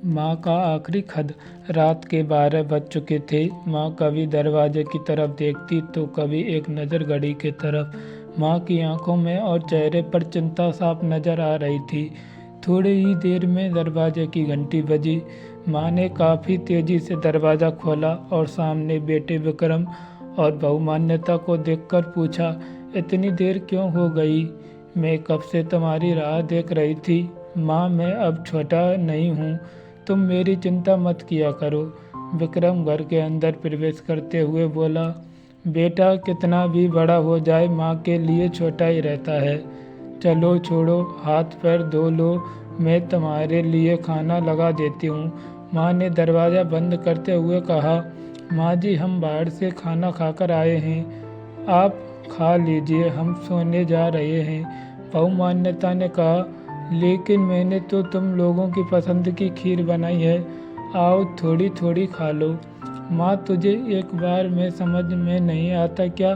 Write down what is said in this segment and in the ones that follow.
माँ का आखिरी खत। रात के 12 बज चुके थे। माँ कभी दरवाजे की तरफ देखती तो कभी एक नज़र घड़ी की तरफ। माँ की आंखों में और चेहरे पर चिंता साफ नजर आ रही थी। थोड़ी ही देर में दरवाजे की घंटी बजी। माँ ने काफ़ी तेज़ी से दरवाज़ा खोला और सामने बेटे विक्रम और बहू मान्यता को देखकर पूछा, इतनी देर क्यों हो गई? मैं कब से तुम्हारी राह देख रही थी। माँ, मैं अब छोटा नहीं हूँ, तुम मेरी चिंता मत किया करो। विक्रम घर के अंदर प्रवेश करते हुए बोला, बेटा कितना भी बड़ा हो जाए माँ के लिए छोटा ही रहता है। चलो छोड़ो, हाथ पैर धो लो, मैं तुम्हारे लिए खाना लगा देती हूँ। माँ ने दरवाज़ा बंद करते हुए कहा, माँ जी हम बाहर से खाना खाकर आए हैं, आप खा लीजिए, हम सोने जा रहे हैं। बहू मान्यता ने कहा, लेकिन मैंने तो तुम लोगों की पसंद की खीर बनाई है, आओ थोड़ी थोड़ी खा लो। माँ तुझे एक बार में समझ में नहीं आता क्या?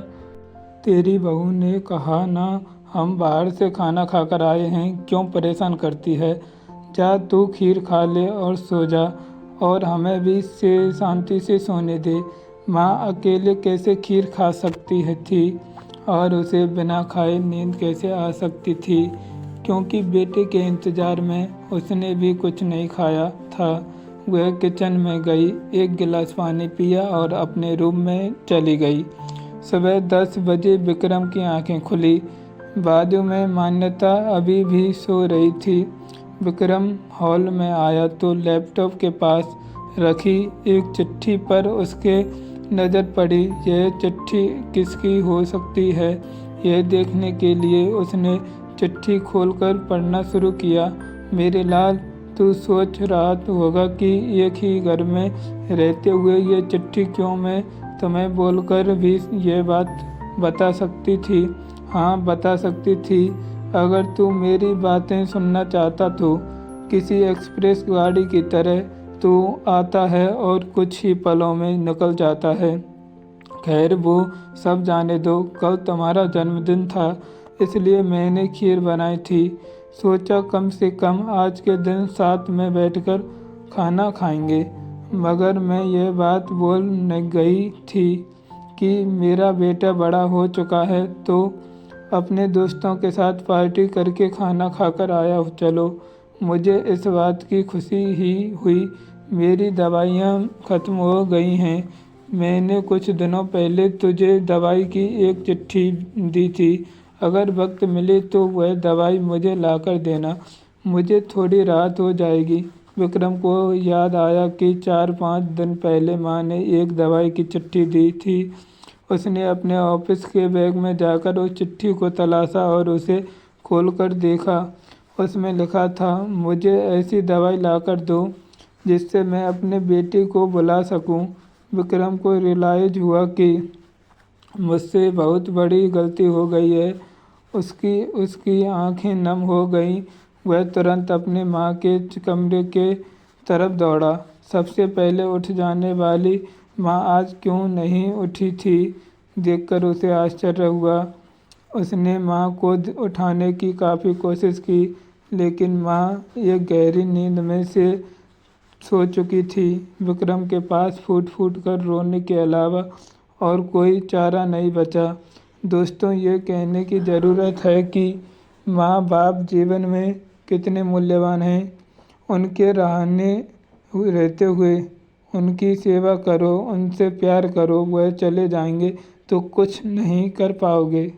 तेरी बहू ने कहा ना, हम बाहर से खाना खाकर आए हैं, क्यों परेशान करती है। जा तू खीर खा ले और सो जा, और हमें भी से शांति से सोने दे। माँ अकेले कैसे खीर खा सकती है थी, और उसे बिना खाए नींद कैसे आ सकती थी, क्योंकि बेटे के इंतज़ार में उसने भी कुछ नहीं खाया था। वह किचन में गई, एक गिलास पानी पिया और अपने रूम में चली गई। सुबह 10 बजे विक्रम की आंखें खुली। बाजू में मान्यता अभी भी सो रही थी। विक्रम हॉल में आया तो लैपटॉप के पास रखी एक चिट्ठी पर उसके नज़र पड़ी। यह चिट्ठी किसकी हो सकती है, यह देखने के लिए उसने चिट्ठी खोलकर पढ़ना शुरू किया। मेरे लाल, तू सोच रहा होगा कि एक ही घर में रहते हुए ये चिट्ठी क्यों मैं तुम्हें बोलकर भी ये बात बता सकती थी। हाँ बता सकती थी, अगर तू मेरी बातें सुनना चाहता तो किसी एक्सप्रेस गाड़ी की तरह तू आता है और कुछ ही पलों में निकल जाता है। खैर वो सब जाने दो, कल तुम्हारा जन्मदिन था इसलिए मैंने खीर बनाई थी। सोचा कम से कम आज के दिन साथ में बैठकर खाना खाएंगे। मगर मैं यह बात बोल न गई थी कि मेरा बेटा बड़ा हो चुका है तो अपने दोस्तों के साथ पार्टी करके खाना खाकर आया हो। चलो, मुझे इस बात की खुशी ही हुई मेरी दवाइयाँ ख़त्म हो गई हैं। मैंने कुछ दिनों पहले तुझे दवाई की एक चिट्ठी दी थी, अगर वक्त मिले तो वह दवाई मुझे लाकर देना, मुझे थोड़ी राहत हो जाएगी। विक्रम को याद आया कि 4-5 दिन पहले माँ ने एक दवाई की चिट्ठी दी थी। उसने अपने ऑफिस के बैग में जाकर उस चिट्ठी को तलाशा और उसे खोलकर देखा। उसमें लिखा था, मुझे ऐसी दवाई लाकर दो जिससे मैं अपने बेटे को बुला सकूं। विक्रम को रियलाइज हुआ कि मुझसे बहुत बड़ी गलती हो गई है। उसकी आंखें नम हो गईं। वह तुरंत अपने माँ के कमरे के तरफ दौड़ा। सबसे पहले उठ जाने वाली माँ आज क्यों नहीं उठी थी, देखकर उसे आश्चर्य हुआ। उसने माँ को उठाने की काफ़ी कोशिश की, लेकिन माँ एक गहरी नींद में से सो चुकी थी। विक्रम के पास फूट फूट कर रोने के अलावा और कोई चारा नहीं बचा। दोस्तों, ये कहने की ज़रूरत है कि माँ बाप जीवन में कितने मूल्यवान हैं। उनके रहते हुए उनकी सेवा करो, उनसे प्यार करो, वह चले जाएंगे तो कुछ नहीं कर पाओगे।